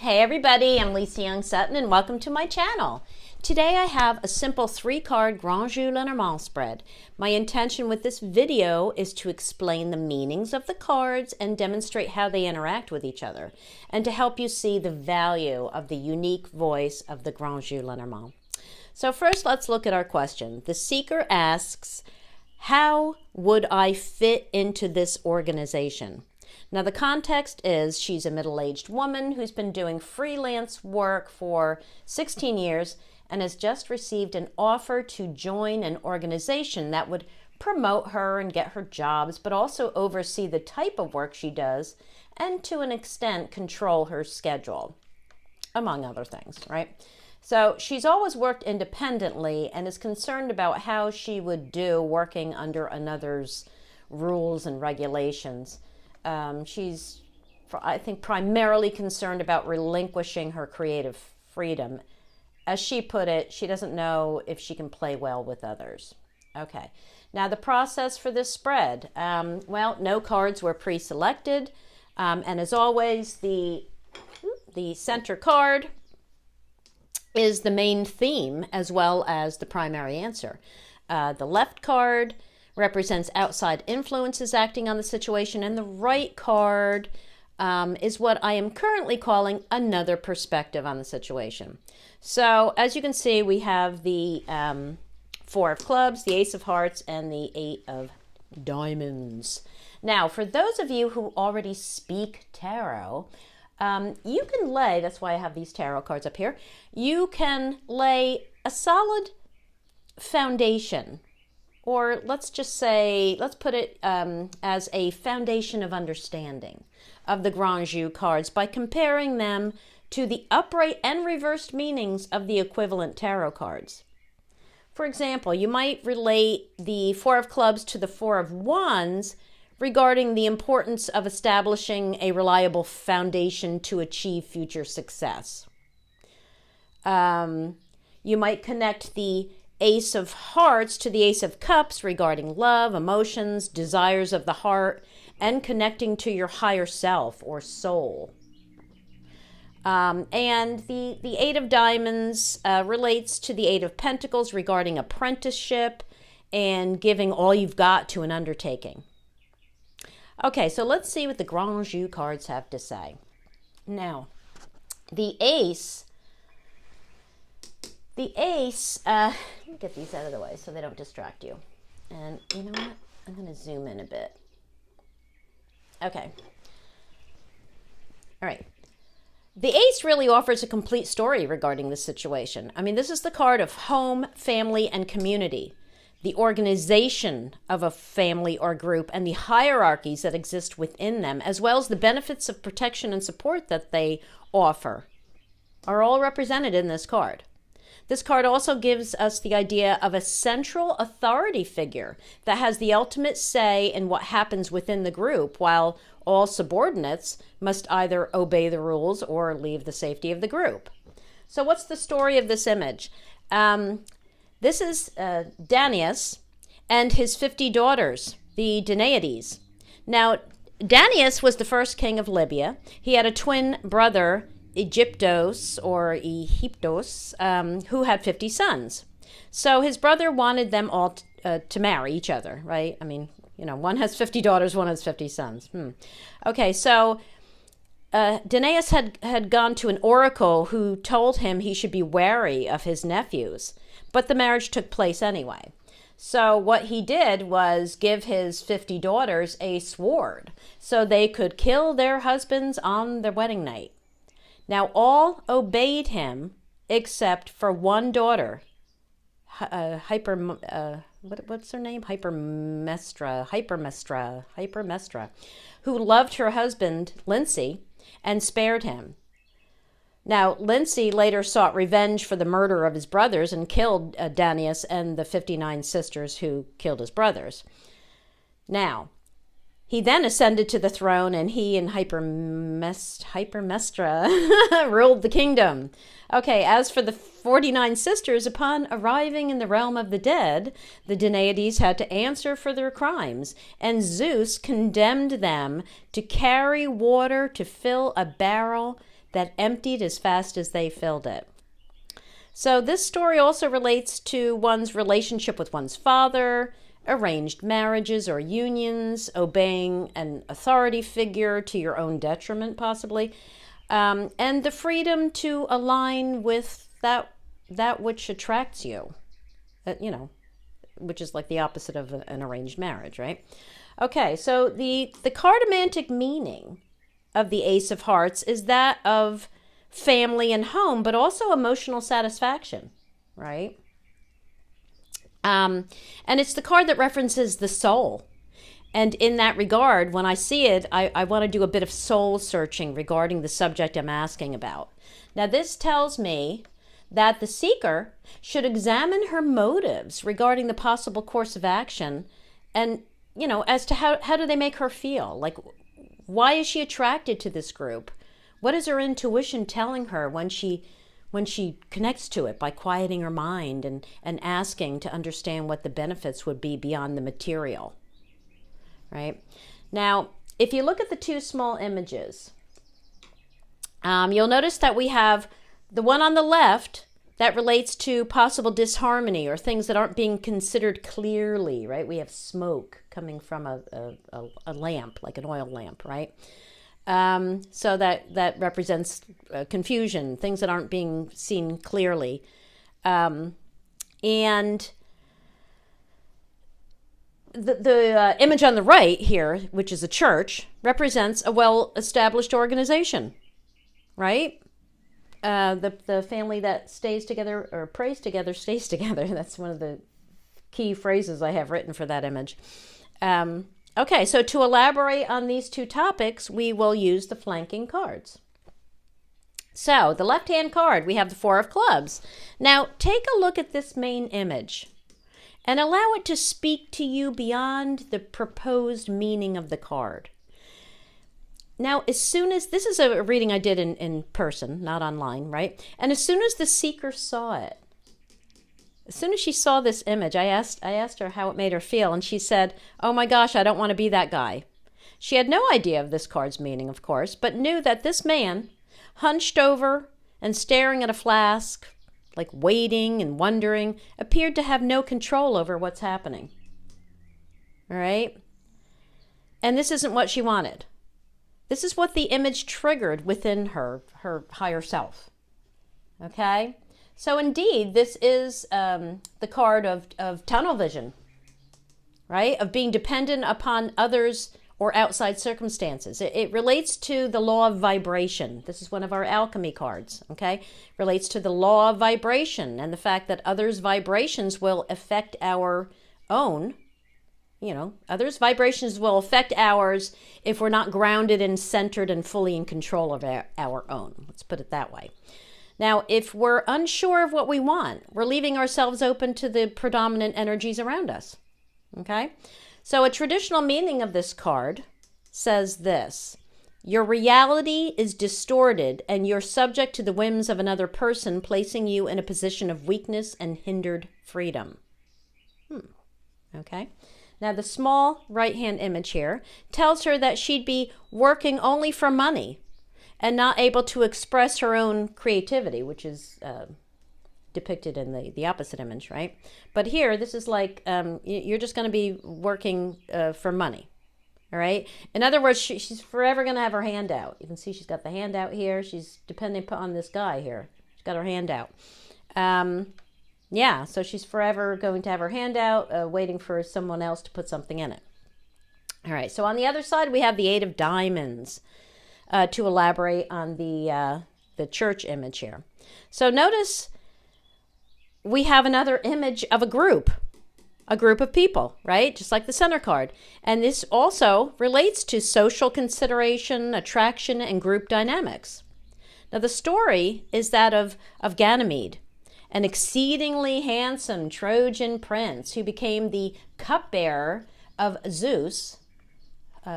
Hey everybody, I'm Lisa Young Sutton and welcome to my channel. Today I have a simple 3-card Grand Jeu Lenormand spread. My intention with this video is to explain the meanings of the cards and demonstrate how they interact with each other, and to help you see the value of the unique voice of the Grand Jeu Lenormand. So first let's look at our question. The seeker asks, how would I fit into this organization? Now the context is she's a middle-aged woman who's been doing freelance work for 16 years and has just received an offer to join an organization that would promote her and get her jobs, but also oversee the type of work she does and to an extent control her schedule, among other things, right? So she's always worked independently and is concerned about how she would do working under another's rules and regulations. She's, I think, primarily concerned about relinquishing her creative freedom. As she put it, she doesn't know if she can play well with others. Okay, now the process for this spread. Well, no cards were pre-selected, and as always, the center card is the main theme as well as the primary answer. The left card represents outside influences acting on the situation, and the right card is what I am currently calling another perspective on the situation. So as you can see, we have the 4 of clubs, the ace of hearts, and the 8 of diamonds. Now, for those of you who already speak tarot, you can lay, that's why I have these tarot cards up here, you can lay a solid foundation, or let's just say, let's put it as a foundation of understanding of the Grand Jeu cards by comparing them to the upright and reversed meanings of the equivalent tarot cards. For example, you might relate the 4 of clubs to the 4 of wands regarding the importance of establishing a reliable foundation to achieve future success. You might connect the ace of hearts to the ace of cups regarding love, emotions, desires of the heart, and connecting to your higher self or soul. And the 8 of diamonds relates to the 8 of pentacles regarding apprenticeship and giving all you've got to an undertaking. Okay, so let's see what the Grand Jeu cards have to say. Now, the ace, let me get these out of the way so they don't distract you. And you know what? I'm going to zoom in a bit. Okay. All right. The ace really offers a complete story regarding this situation. I mean, this is the card of home, family, and community, the organization of a family or group, and the hierarchies that exist within them, as well as the benefits of protection and support that they offer, are all represented in this card. This card also gives us the idea of a central authority figure that has the ultimate say in what happens within the group, while all subordinates must either obey the rules or leave the safety of the group. So what's the story of this image? This is Danaus and his 50 daughters, the Danaides. Now, Danaus was the first king of Libya. He had a twin brother, Egyptos, who had 50 sons. So his brother wanted them all to marry each other, right? I mean, you know, one has 50 daughters, one has 50 sons. Okay, so Danaus had gone to an oracle who told him he should be wary of his nephews, but the marriage took place anyway. So what he did was give his 50 daughters a sword so they could kill their husbands on their wedding night. Now all obeyed him except for one daughter, what's her name? Hypermestra, who loved her husband, Lindsay, and spared him. Now, Lindsay later sought revenge for the murder of his brothers and killed Danaus and the 59 sisters who killed his brothers. Now, he then ascended to the throne, and he and Hypermestra ruled the kingdom. Okay, as for the 49 sisters, upon arriving in the realm of the dead, the Danaides had to answer for their crimes, and Zeus condemned them to carry water to fill a barrel that emptied as fast as they filled it. So this story also relates to one's relationship with one's father, arranged marriages or unions, obeying an authority figure to your own detriment, possibly, and the freedom to align with that which attracts you, which is like the opposite of an arranged marriage, right? Okay, so the cartomantic meaning of the Ace of Hearts is that of family and home, but also emotional satisfaction, right? And it's the card that references the soul. And in that regard, when I see it, I want to do a bit of soul searching regarding the subject I'm asking about. Now, this tells me that the seeker should examine her motives regarding the possible course of action and, as to how do they make her feel? Like, why is she attracted to this group? What is her intuition telling her when she connects to it by quieting her mind and asking to understand what the benefits would be beyond the material, right? Now, if you look at the two small images, you'll notice that we have the one on the left that relates to possible disharmony or things that aren't being considered clearly, right? We have smoke coming from a lamp, like an oil lamp, right? So that represents confusion, things that aren't being seen clearly. And the image on the right here, which is a church, represents a well-established organization, right? The family that stays together or prays together stays together. That's one of the key phrases I have written for that image. Okay, so to elaborate on these two topics, we will use the flanking cards. So the left-hand card, we have the Four of Clubs. Now, take a look at this main image and allow it to speak to you beyond the proposed meaning of the card. Now, as soon as, this is a reading I did in person, not online, right? And as soon as the seeker saw it, as soon as she saw this image, I asked her how it made her feel, and she said, "Oh my gosh, I don't want to be that guy." She had no idea of this card's meaning, of course, but knew that this man, hunched over and staring at a flask, like waiting and wondering, appeared to have no control over what's happening. All right? And this isn't what she wanted. This is what the image triggered within her higher self. Okay? So indeed, this is the card of tunnel vision, right? Of being dependent upon others or outside circumstances. It relates to the law of vibration. This is one of our alchemy cards, okay? Relates to the law of vibration and the fact that others' vibrations will affect our own. Others' vibrations will affect ours if we're not grounded and centered and fully in control of our own. Let's put it that way. Now, if we're unsure of what we want, we're leaving ourselves open to the predominant energies around us, okay? So a traditional meaning of this card says this: your reality is distorted and you're subject to the whims of another person, placing you in a position of weakness and hindered freedom. Okay? Now, the small right-hand image here tells her that she'd be working only for money and not able to express her own creativity, which is depicted in the opposite image, right? But here, this is like you're just going to be working for money, all right? In other words, she's forever going to have her hand out. You can see she's got the hand out here. She's depending on this guy here. She's got her hand out. Yeah, so she's forever going to have her hand out, waiting for someone else to put something in it. All right, so on the other side, we have the Eight of Diamonds. To elaborate on the church image here. So notice we have another image of a group of people, right? Just like the center card. And this also relates to social consideration, attraction, and group dynamics. Now the story is that of Ganymede, an exceedingly handsome Trojan prince who became the cupbearer of Zeus.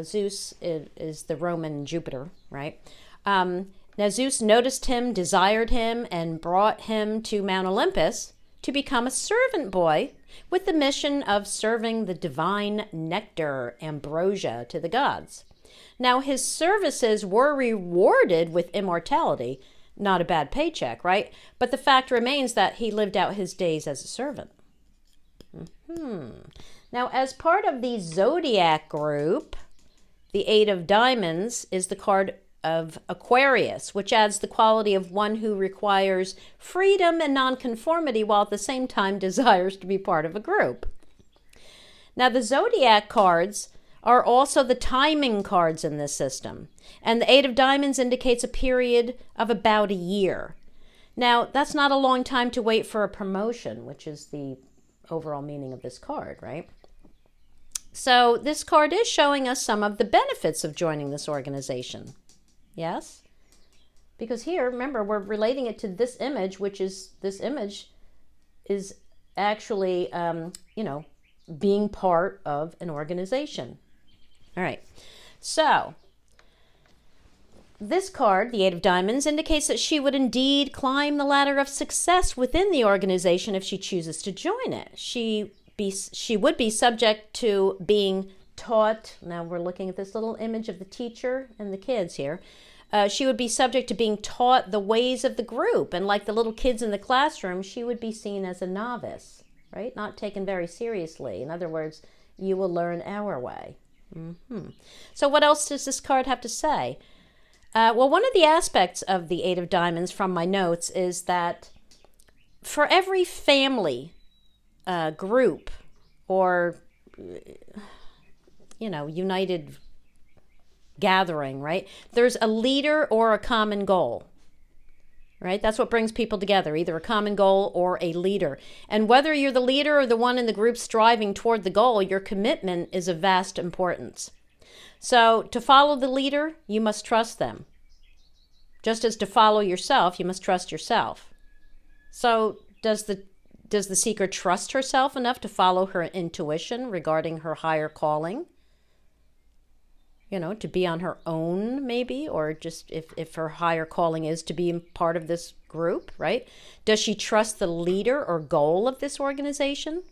Zeus is the Roman Jupiter, right? Now Zeus noticed him, desired him, and brought him to Mount Olympus to become a servant boy with the mission of serving the divine nectar, ambrosia, to the gods. Now, his services were rewarded with immortality, not a bad paycheck, right? But the fact remains that he lived out his days as a servant. Now, as part of the zodiac group, the Eight of Diamonds is the card of Aquarius, which adds the quality of one who requires freedom and nonconformity while at the same time desires to be part of a group. Now, the zodiac cards are also the timing cards in this system, and the Eight of Diamonds indicates a period of about a year. Now, that's not a long time to wait for a promotion, which is the overall meaning of this card, right? So this card is showing us some of the benefits of joining this organization. Yes? Because here, remember, we're relating it to this image, which is, this image is actually, being part of an organization. All right. So this card, the Eight of Diamonds, indicates that she would indeed climb the ladder of success within the organization if she chooses to join it. She would be subject to being taught. Now we're looking at this little image of the teacher and the kids here. She would be subject to being taught the ways of the group. And like the little kids in the classroom, she would be seen as a novice, right? Not taken very seriously. In other words, you will learn our way. So what else does this card have to say? Well, one of the aspects of the Eight of Diamonds from my notes is that for every family group or, united gathering, right? There's a leader or a common goal, right? That's what brings people together, either a common goal or a leader. And whether you're the leader or the one in the group striving toward the goal, your commitment is of vast importance. So to follow the leader, you must trust them. Just as to follow yourself, you must trust yourself. So does the seeker trust herself enough to follow her intuition regarding her higher calling? To be on her own maybe, or just if her higher calling is to be part of this group, right? Does she trust the leader or goal of this organization?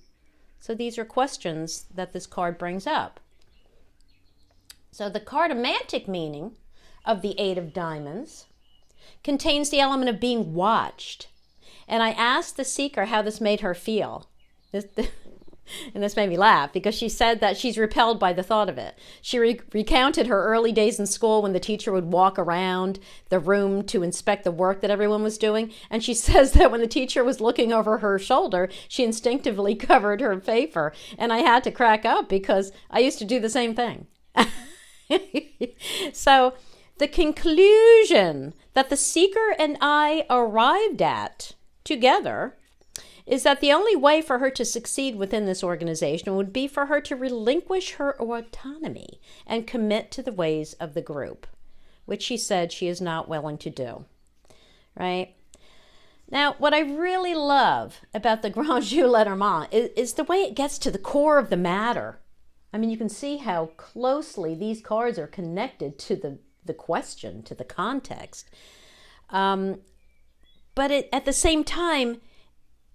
So these are questions that this card brings up. So the cartomantic meaning of the Eight of Diamonds contains the element of being watched. And I asked the seeker how this made her feel. And this made me laugh because she said that she's repelled by the thought of it. She recounted her early days in school when the teacher would walk around the room to inspect the work that everyone was doing. And she says that when the teacher was looking over her shoulder, she instinctively covered her paper. And I had to crack up because I used to do the same thing. So the conclusion that the seeker and I arrived at together is that the only way for her to succeed within this organization would be for her to relinquish her autonomy and commit to the ways of the group, which she said she is not willing to do, right? Now, what I really love about the Grand Jeu Lenormand is the way it gets to the core of the matter. I mean, you can see how closely these cards are connected to the question, to the context. But at the same time,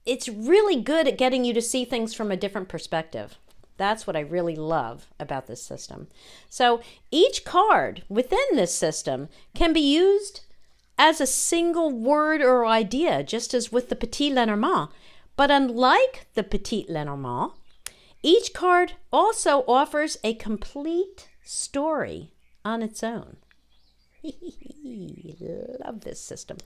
it's really good at getting you to see things from a different perspective. That's what I really love about this system. So each card within this system can be used as a single word or idea, just as with the Petit Lenormand. But unlike the Petit Lenormand, each card also offers a complete story on its own. Love this system.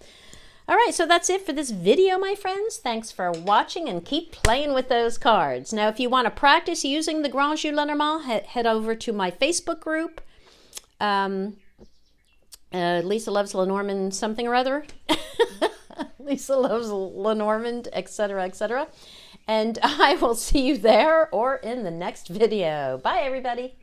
All right, so that's it for this video, my friends. Thanks for watching and keep playing with those cards. Now, if you want to practice using the Grand Jeu Lenormand, head over to my Facebook group. Lisa Loves Lenormand something or other. Lisa Loves Lenormand, etc., etc. And I will see you there or in the next video. Bye, everybody.